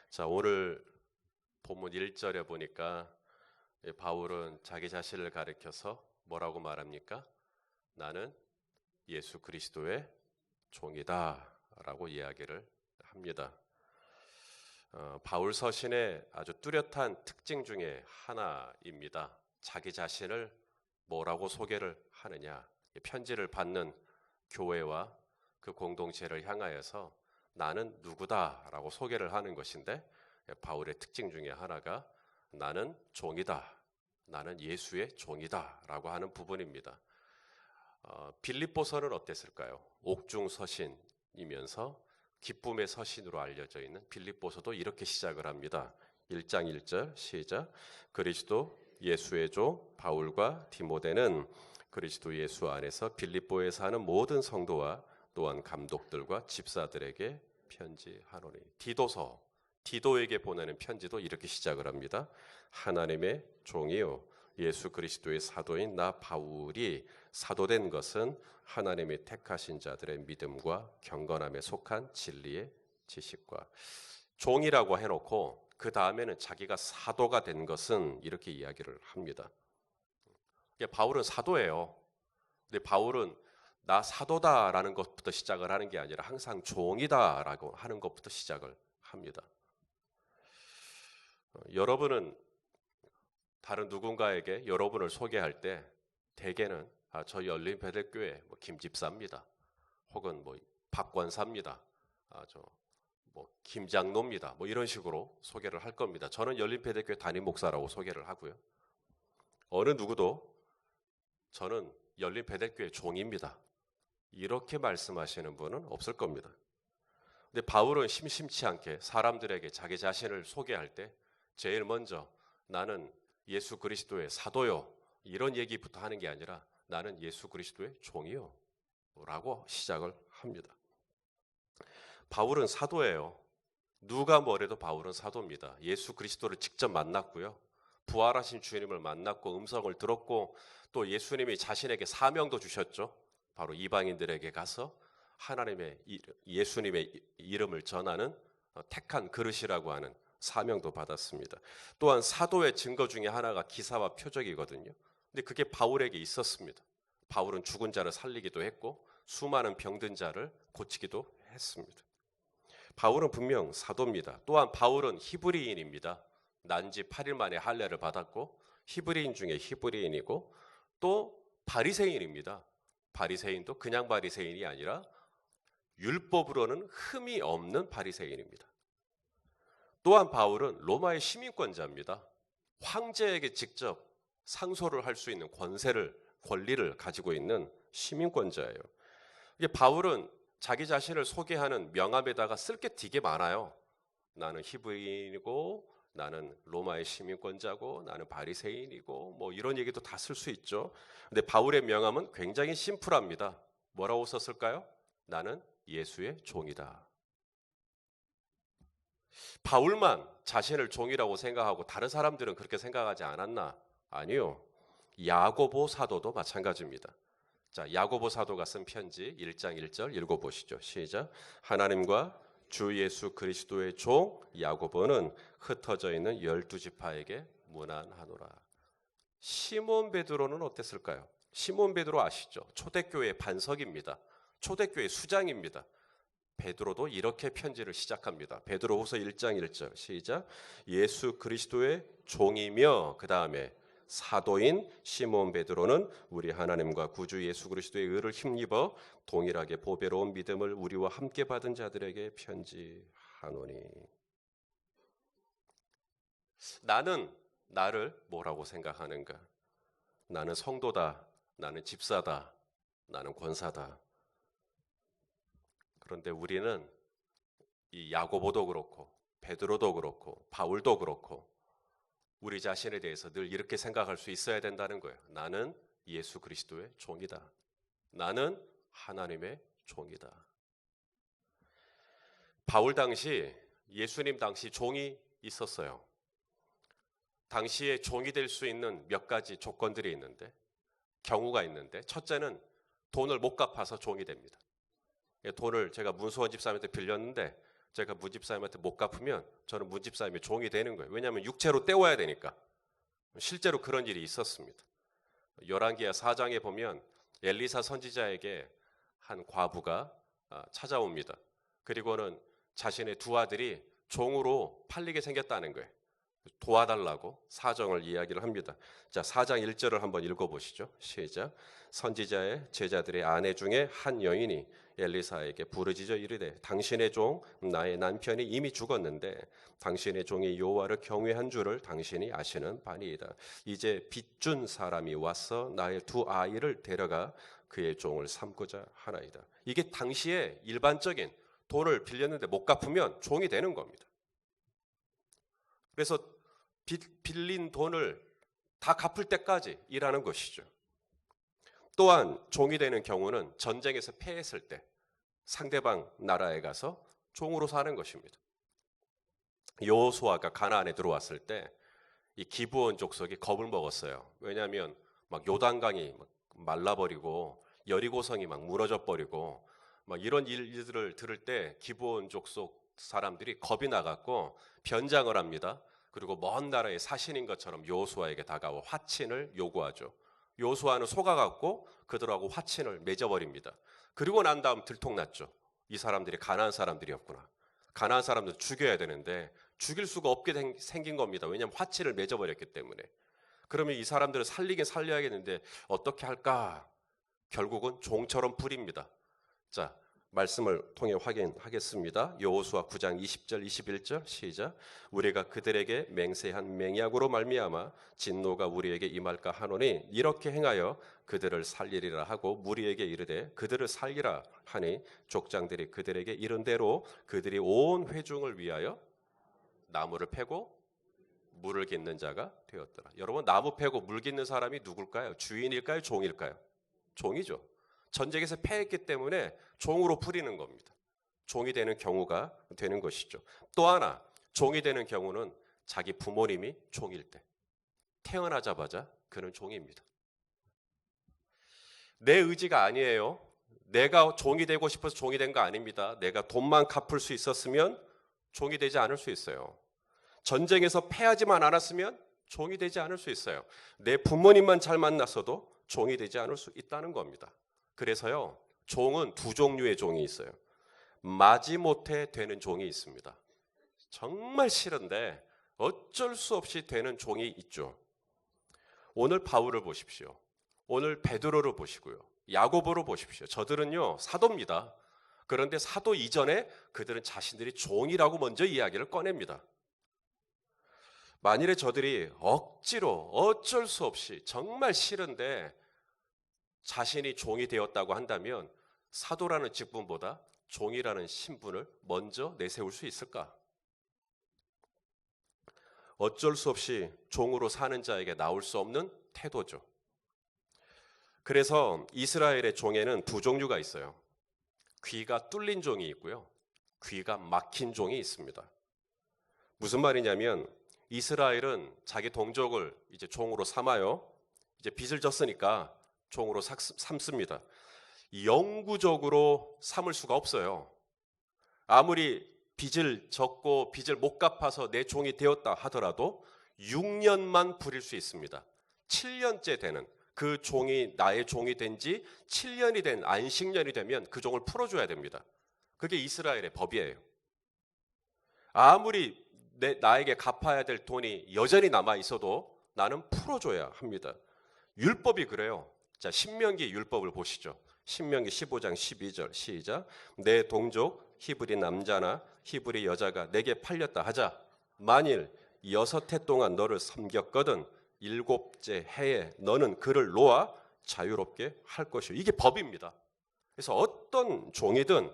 자, 오늘 본문 1절에 보니까 바울은 자기 자신을 가리켜서 뭐라고 말합니까? 나는 예수 그리스도의 종이다 라고 이야기를 합니다. 바울 서신의 아주 뚜렷한 특징 중에 하나입니다. 자기 자신을 뭐라고 소개를 하느냐. 편지를 받는 교회와 그 공동체를 향하여서 나는 누구다라고 소개를 하는 것인데, 바울의 특징 중에 하나가 나는 종이다, 나는 예수의 종이다라고 하는 부분입니다. 빌립보서는 어땠을까요? 옥중 서신이면서 기쁨의 서신으로 알려져 있는 빌립보서도 이렇게 시작을 합니다. 1장 1절 시작. 그리스도 예수의 종 바울과 디모데는 그리스도 예수 안에서 빌립보에 사는 모든 성도와 또한 감독들과 집사들에게 편지하노니. 디도에게 보내는 편지도 이렇게 시작을 합니다. 하나님의 종이요 예수 그리스도의 사도인 나 바울이 사도된 것은 하나님이 택하신 자들의 믿음과 경건함에 속한 진리의 지식과. 종이라고 해놓고 그 다음에는 자기가 사도가 된 것은 이렇게 이야기를 합니다. 바울은 사도예요. 근데 바울은 나 사도다라는 것부터 시작을 하는 게 아니라 항상 종이다라고 하는 것부터 시작을 합니다. 여러분은 다른 누군가에게 여러분을 소개할 때 대개는 저 열린베델교회 김집사입니다. 혹은 박권사입니다. 저 김장로입니다. 이런 식으로 소개를 할 겁니다. 저는 열린베델교회 담임 목사라고 소개를 하고요. 어느 누구도 저는 열린베델교회 종입니다. 이렇게 말씀하시는 분은 없을 겁니다. 근데 바울은 심심치 않게 사람들에게 자기 자신을 소개할 때 제일 먼저 나는 예수 그리스도의 사도요 이런 얘기부터 하는 게 아니라 나는 예수 그리스도의 종이요 라고 시작을 합니다. 바울은 사도예요. 누가 뭐래도 바울은 사도입니다. 예수 그리스도를 직접 만났고요. 부활하신 주님을 만났고 음성을 들었고 또 예수님이 자신에게 사명도 주셨죠. 바로 이방인들에게 가서 하나님의 예수님의 이름을 전하는 택한 그릇이라고 하는 사명도 받았습니다. 또한 사도의 증거 중에 하나가 기사와 표적이거든요. 근데 그게 바울에게 있었습니다. 바울은 죽은 자를 살리기도 했고 수많은 병든 자를 고치기도 했습니다. 바울은 분명 사도입니다. 또한 바울은 히브리인입니다. 난지 8일 만에 할례를 받았고 히브리인 중에 히브리인이고 또 바리새인입니다. 바리새인도 그냥 바리새인이 아니라 율법으로는 흠이 없는 바리새인입니다. 또한 바울은 로마의 시민권자입니다. 황제에게 직접 상소를 할 수 있는 권리를 가지고 있는 시민권자예요. 바울은 자기 자신을 소개하는 명함에다가 쓸 게 되게 많아요. 나는 히브리인이고 나는 로마의 시민권자고 나는 바리새인이고 이런 얘기도 다 쓸 수 있죠. 근데 바울의 명함은 굉장히 심플합니다. 뭐라고 썼을까요? 나는 예수의 종이다. 바울만 자신을 종이라고 생각하고 다른 사람들은 그렇게 생각하지 않았나? 아니요. 야고보 사도도 마찬가지입니다. 자, 야고보 사도가 쓴 편지 1장 1절 읽어보시죠. 시작. 하나님과 주 예수 그리스도의 종 야고보는 흩어져 있는 12지파에게 문안하노라. 시몬 베드로는 어땠을까요? 시몬 베드로 아시죠? 초대교회의 반석입니다. 초대교회의 수장입니다. 베드로도 이렇게 편지를 시작합니다. 베드로후서 1장 1절 시작. 예수 그리스도의 종이며 그 다음에 사도인 시몬 베드로는 우리 하나님과 구주 예수 그리스도의 의를 힘입어 동일하게 보배로운 믿음을 우리와 함께 받은 자들에게 편지하노니. 나는 나를 뭐라고 생각하는가? 나는 성도다. 나는 집사다. 나는 권사다. 그런데 우리는 이 야고보도 그렇고 베드로도 그렇고 바울도 그렇고 우리 자신에 대해서 늘 이렇게 생각할 수 있어야 된다는 거예요. 나는 예수 그리스도의 종이다. 나는 하나님의 종이다. 바울 당시 예수님 당시 종이 있었어요. 당시에 종이 될 수 있는 몇 가지 조건들이 있는데 경우가 있는데 첫째는 돈을 못 갚아서 종이 됩니다. 돈을 제가 문수원 집사님한테 빌렸는데 제가 문집사님한테 못 갚으면 저는 문집사님의 종이 되는 거예요. 왜냐하면 육체로 때워야 되니까. 실제로 그런 일이 있었습니다. 열왕기하 4장에 보면 엘리사 선지자에게 한 과부가 찾아옵니다. 그리고는 자신의 두 아들이 종으로 팔리게 생겼다는 거예요. 도와달라고 사정을 이야기를 합니다. 자, 4장 1절을 한번 읽어보시죠. 시작. 선지자의 제자들의 아내 중에 한 여인이 엘리사에게 부르짖어 이르되 당신의 종 나의 남편이 이미 죽었는데 당신의 종이 여호와를 경외한 줄을 당신이 아시는 바니이다. 이제 빚준 사람이 와서 나의 두 아이를 데려가 그의 종을 삼고자 하나이다. 이게 당시에 일반적인 돈을 빌렸는데 못 갚으면 종이 되는 겁니다. 그래서 빌린 돈을 다 갚을 때까지 일하는 것이죠. 또한 종이 되는 경우는 전쟁에서 패했을 때 상대방 나라에 가서 종으로 사는 것입니다. 여호수아가 가나안에 들어왔을 때 이 기브온 족속이 겁을 먹었어요. 왜냐하면 막 요단강이 막 말라버리고 여리고성이 막 무너져 버리고 막 이런 일들을 들을 때 기브온 족속 사람들이 겁이 나갖고 변장을 합니다. 그리고 먼 나라의 사신인 것처럼 여호수아에게 다가와 화친을 요구하죠. 여호수아는 속아갖고 그들하고 화친을 맺어버립니다. 그리고 난 다음 들통났죠. 이 사람들이 가나안 사람들이었구나. 가나안 사람들 죽여야 되는데 죽일 수가 없게 생긴 겁니다. 왜냐하면 화친을 맺어버렸기 때문에. 그러면 이 사람들을 살리긴 살려야겠는데 어떻게 할까? 결국은 종처럼 부립니다. 자, 말씀을 통해 확인하겠습니다. 여호수아 9장 20절 21절 시작. 우리가 그들에게 맹세한 맹약으로 말미암아 진노가 우리에게 임할까 하노니 이렇게 행하여 그들을 살리리라 하고 무리에게 이르되 그들을 살리라 하니 족장들이 그들에게 이른 대로 그들이 온 회중을 위하여 나무를 패고 물을 깃는 자가 되었더라. 여러분, 나무 패고 물 깃는 사람이 누굴까요? 주인일까요? 종일까요? 종이죠. 전쟁에서 패했기 때문에 종으로 부리는 겁니다. 종이 되는 경우가 되는 것이죠. 또 하나, 종이 되는 경우는 자기 부모님이 종일 때. 태어나자마자 그는 종입니다. 내 의지가 아니에요. 내가 종이 되고 싶어서 종이 된 거 아닙니다. 내가 돈만 갚을 수 있었으면 종이 되지 않을 수 있어요. 전쟁에서 패하지만 않았으면 종이 되지 않을 수 있어요. 내 부모님만 잘 만났어도 종이 되지 않을 수 있다는 겁니다. 그래서요, 종은 두 종류의 종이 있어요. 마지못해 되는 종이 있습니다. 정말 싫은데 어쩔 수 없이 되는 종이 있죠. 오늘 바울을 보십시오. 오늘 베드로를 보시고요. 야고보를 보십시오. 저들은요, 사도입니다. 그런데 사도 이전에 그들은 자신들이 종이라고 먼저 이야기를 꺼냅니다. 만일에 저들이 억지로 어쩔 수 없이 정말 싫은데 자신이 종이 되었다고 한다면 사도라는 직분보다 종이라는 신분을 먼저 내세울 수 있을까? 어쩔 수 없이 종으로 사는 자에게 나올 수 없는 태도죠. 그래서 이스라엘의 종에는 두 종류가 있어요. 귀가 뚫린 종이 있고요. 귀가 막힌 종이 있습니다. 무슨 말이냐면 이스라엘은 자기 동족을 이제 종으로 삼아요. 이제 빚을 졌으니까 종으로 삼습니다. 영구적으로 삼을 수가 없어요. 아무리 빚을 졌고 빚을 못 갚아서 내 종이 되었다 하더라도 6년만 부릴 수 있습니다. 7년째 되는 그 종이 나의 종이 된 지 7년이 된 안식년이 되면 그 종을 풀어줘야 됩니다. 그게 이스라엘의 법이에요. 아무리 나에게 갚아야 될 돈이 여전히 남아 있어도 나는 풀어줘야 합니다. 율법이 그래요. 자, 신명기 율법을 보시죠. 신명기 15장 12절 시작. 내 동족 히브리 남자나 히브리 여자가 내게 팔렸다 하자. 만일 6해 동안 너를 섬겼거든 7째 해에 너는 그를 놓아 자유롭게 할 것이요. 이게 법입니다. 그래서 어떤 종이든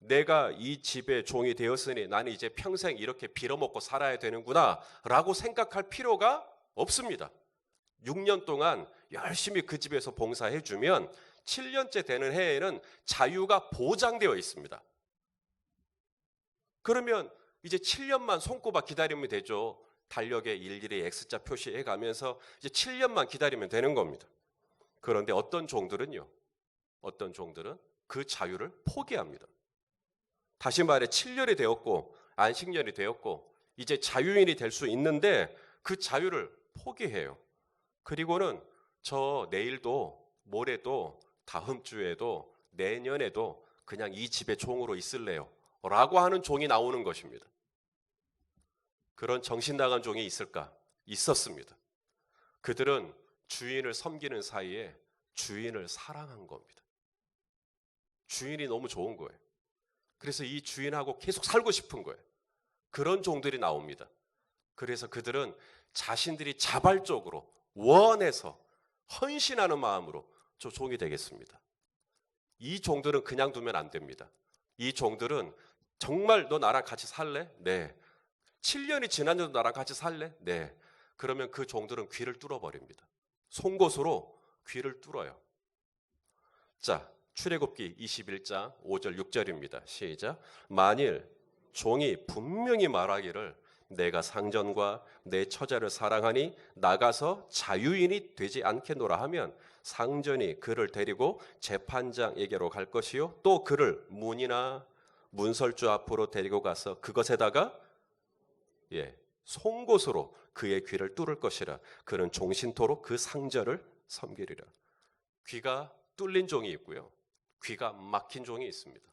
내가 이 집의 종이 되었으니 나는 이제 평생 이렇게 빌어먹고 살아야 되는구나 라고 생각할 필요가 없습니다. 6년 동안 열심히 그 집에서 봉사해 주면 7년째 되는 해에는 자유가 보장되어 있습니다. 그러면 이제 7년만 손꼽아 기다리면 되죠. 달력에 일일이 X자 표시해 가면서 이제 7년만 기다리면 되는 겁니다. 그런데 어떤 종들은요. 어떤 종들은 그 자유를 포기합니다. 다시 말해 7년이 되었고 안식년이 되었고 이제 자유인이 될 수 있는데 그 자유를 포기해요. 그리고는 저 내일도 모레도 다음 주에도 내년에도 그냥 이 집의 종으로 있을래요 라고 하는 종이 나오는 것입니다. 그런 정신 나간 종이 있을까? 있었습니다. 그들은 주인을 섬기는 사이에 주인을 사랑한 겁니다. 주인이 너무 좋은 거예요. 그래서 이 주인하고 계속 살고 싶은 거예요. 그런 종들이 나옵니다. 그래서 그들은 자신들이 자발적으로 원해서 헌신하는 마음으로 저 종이 되겠습니다. 이 종들은 그냥 두면 안 됩니다. 이 종들은 정말 너 나랑 같이 살래? 네. 7년이 지났는데도 나랑 같이 살래? 네. 그러면 그 종들은 귀를 뚫어버립니다. 송곳으로 귀를 뚫어요. 자, 출애굽기 21장 5절 6절입니다. 시작. 만일 종이 분명히 말하기를 내가 상전과 내 처자를 사랑하니 나가서 자유인이 되지 않겠노라 하면 상전이 그를 데리고 재판장에게로 갈 것이요 또 그를 문이나 문설주 앞으로 데리고 가서 그것에다가 송곳으로 그의 귀를 뚫을 것이라. 그는 종신토록 그 상전을 섬기리라. 귀가 뚫린 종이 있고요. 귀가 막힌 종이 있습니다.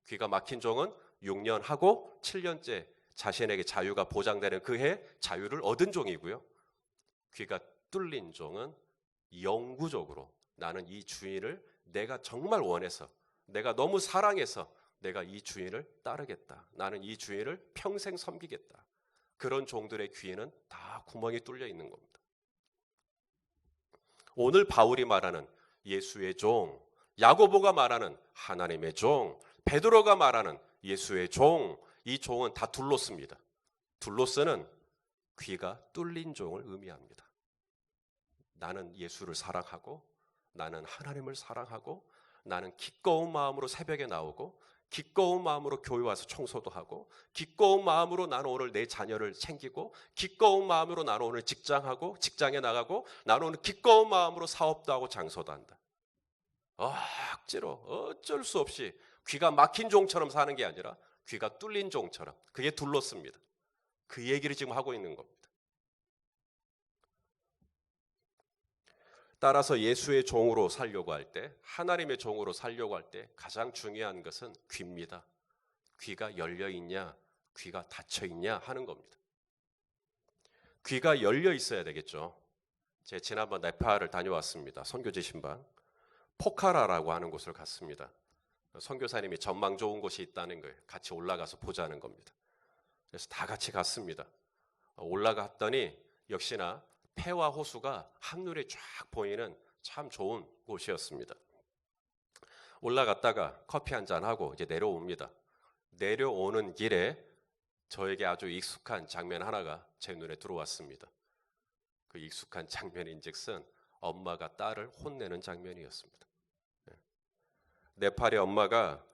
귀가 막힌 종은 6년 하고 7년째 자신에게 자유가 보장되는 그해 자유를 얻은 종이고요. 귀가 뚫린 종은 영구적으로 나는 이 주인을 내가 정말 원해서 내가 너무 사랑해서 내가 이 주인을 따르겠다. 나는 이 주인을 평생 섬기겠다. 그런 종들의 귀에는 다 구멍이 뚫려 있는 겁니다. 오늘 바울이 말하는 예수의 종, 야고보가 말하는 하나님의 종, 베드로가 말하는 예수의 종, 이 종은 다 둘로스입니다. 둘로스는 귀가 뚫린 종을 의미합니다. 나는 예수를 사랑하고 나는 하나님을 사랑하고 나는 기꺼운 마음으로 새벽에 나오고 기꺼운 마음으로 교회 와서 청소도 하고 기꺼운 마음으로 나는 오늘 내 자녀를 챙기고 기꺼운 마음으로 나는 오늘 직장하고 직장에 나가고 나는 오늘 기꺼운 마음으로 사업도 하고 장소도 한다. 억지로 어쩔 수 없이 귀가 막힌 종처럼 사는 게 아니라 귀가 뚫린 종처럼 그게 둘로스입니다. 그 얘기를 지금 하고 있는 겁니다. 따라서 예수의 종으로 살려고 할 때, 하나님의 종으로 살려고 할 때 가장 중요한 것은 귀입니다. 귀가 열려 있냐, 귀가 닫혀 있냐 하는 겁니다. 귀가 열려 있어야 되겠죠. 제가 지난번 네팔을 다녀왔습니다. 선교지 신방. 포카라라고 하는 곳을 갔습니다. 선교사님이 전망 좋은 곳이 있다는 거예요. 같이 올라가서 보자는 겁니다. 그래서 다 같이 갔습니다. 올라갔더니 역시나 폐와 호수가 한눈에 쫙 보이는 참 좋은 곳이었습니다. 올라갔다가 커피 한잔 하고 이제 내려옵니다. 내려오는 길에 저에게 아주 익숙한 장면 하나가 제 눈에 들어왔습니다. 그 익숙한 장면인즉슨 엄마가 딸을 혼내는 장면이었습니다. 네팔의 엄마가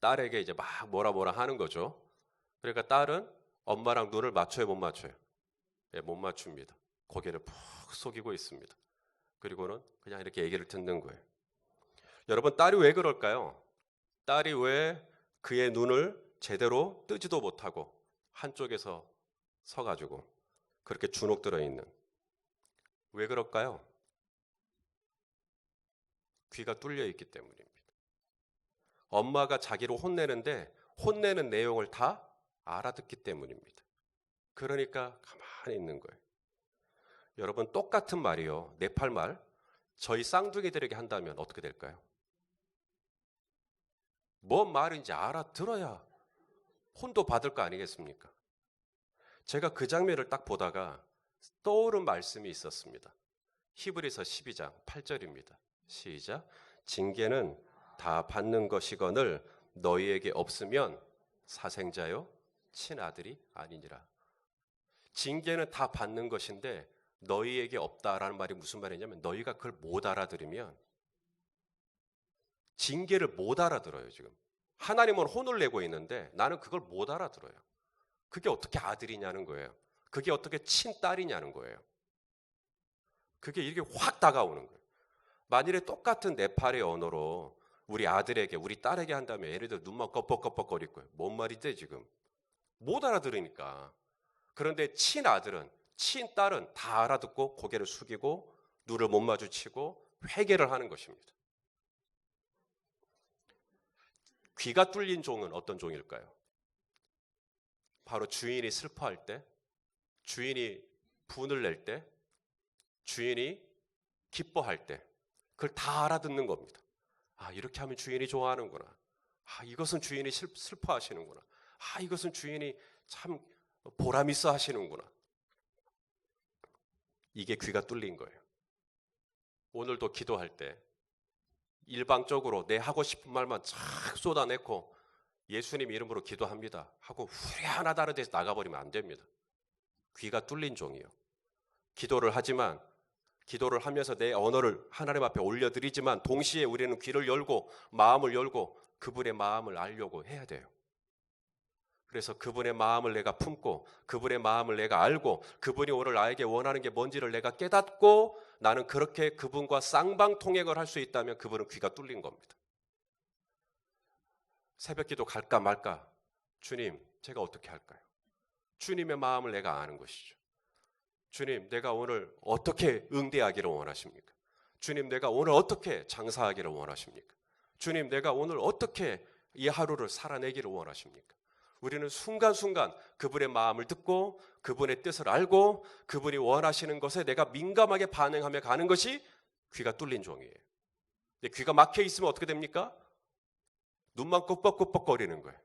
딸에게 이제 막 뭐라 하는 거죠. 그러니까 딸은 엄마랑 눈을 맞춰요, 못 맞춰요? 못 맞춥니다. 고개를 푹 속이고 있습니다. 그리고는 그냥 이렇게 얘기를 듣는 거예요. 여러분, 딸이 왜 그럴까요? 딸이 왜 그의 눈을 제대로 뜨지도 못하고 한쪽에서 서가지고 그렇게 주눅 들어 있는, 왜 그럴까요? 귀가 뚫려 있기 때문입니다. 엄마가 자기를 혼내는데 혼내는 내용을 다 알아듣기 때문입니다. 그러니까 가만히 있는 거예요. 여러분, 똑같은 말이요. 네팔 말 저희 쌍둥이들에게 한다면 어떻게 될까요? 뭔 말인지 알아들어야 혼도 받을 거 아니겠습니까? 제가 그 장면을 딱 보다가 떠오른 말씀이 있었습니다. 히브리서 12장 8절입니다. 시작. 징계는 다 받는 것이거늘 너희에게 없으면 사생자요 친아들이 아니니라. 징계는 다 받는 것인데 너희에게 없다라는 말이 무슨 말이냐면 너희가 그걸 못 알아들으면, 징계를 못 알아들어요. 지금 하나님은 혼을 내고 있는데 나는 그걸 못 알아들어요. 그게 어떻게 아들이냐는 거예요. 그게 어떻게 친딸이냐는 거예요. 그게 이렇게 확 다가오는 거예요. 만일에 똑같은 네팔의 언어로 우리 아들에게, 우리 딸에게 한다면 얘네들 눈만 껌뻑껌뻑거릴 거예요. 뭔 말인데 지금? 못 알아들으니까. 그런데 친아들은, 친딸은 다 알아듣고 고개를 숙이고 눈을 못 마주치고 회개를 하는 것입니다. 귀가 뚫린 종은 어떤 종일까요? 바로 주인이 슬퍼할 때, 주인이 분을 낼 때, 주인이 기뻐할 때, 그걸 다 알아듣는 겁니다. 아, 이렇게 하면 주인이 좋아하는구나. 아, 이것은 주인이 슬퍼하시는구나. 아, 이것은 주인이 참 보람있어 하시는구나. 이게 귀가 뚫린 거예요. 오늘도 기도할 때 일방적으로 내 하고 싶은 말만 쫙 쏟아내고 예수님 이름으로 기도합니다 하고 후련하다는 데서 나가버리면 안 됩니다. 귀가 뚫린 종이요. 기도를 하지만, 기도를 하면서 내 언어를 하나님 앞에 올려드리지만 동시에 우리는 귀를 열고 마음을 열고 그분의 마음을 알려고 해야 돼요. 그래서 그분의 마음을 내가 품고 그분의 마음을 내가 알고 그분이 오늘 나에게 원하는 게 뭔지를 내가 깨닫고 나는 그렇게 그분과 쌍방통행을 할 수 있다면 그분은 귀가 뚫린 겁니다. 새벽기도 갈까 말까? 주님, 제가 어떻게 할까요? 주님의 마음을 내가 아는 것이죠. 주님, 내가 오늘 어떻게 응대하기를 원하십니까? 주님, 내가 오늘 어떻게 장사하기를 원하십니까? 주님, 내가 오늘 어떻게 이 하루를 살아내기를 원하십니까? 우리는 순간순간 그분의 마음을 듣고 그분의 뜻을 알고 그분이 원하시는 것에 내가 민감하게 반응하며 가는 것이 귀가 뚫린 종이에요. 근데 귀가 막혀 있으면 어떻게 됩니까? 눈만 꾹뻑꾹뻑거리는 거예요.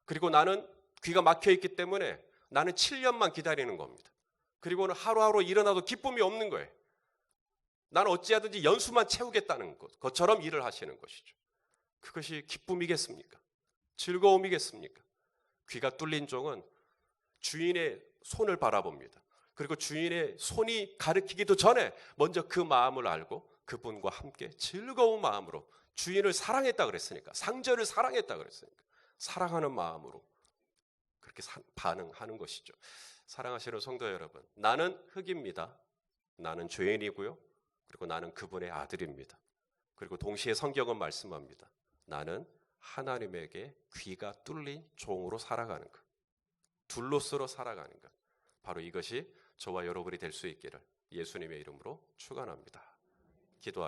그리고 나는 귀가 막혀 있기 때문에 나는 7년만 기다리는 겁니다. 그리고는 하루하루 일어나도 기쁨이 없는 거예요. 나는 어찌하든지 연수만 채우겠다는 것처럼 일을 하시는 것이죠. 그것이 기쁨이겠습니까? 즐거움이겠습니까? 귀가 뚫린 종은 주인의 손을 바라봅니다. 그리고 주인의 손이 가리키기도 전에 먼저 그 마음을 알고 그분과 함께 즐거운 마음으로 주인을 사랑했다 그랬으니까, 상절을 사랑했다 그랬으니까 사랑하는 마음으로 그렇게 반응하는 것이죠. 사랑하시는 성도 여러분, 나는 흙입니다. 나는 죄인이고요. 그리고 나는 그분의 아들입니다. 그리고 동시에 성경은 말씀합니다. 나는 하나님에게 귀가 뚫린 종으로 살아가는 것, 둘로서로 살아가는 것, 바로 이것이 저와 여러분이 될 수 있기를 예수님의 이름으로 축원합니다. 기도하겠습니다.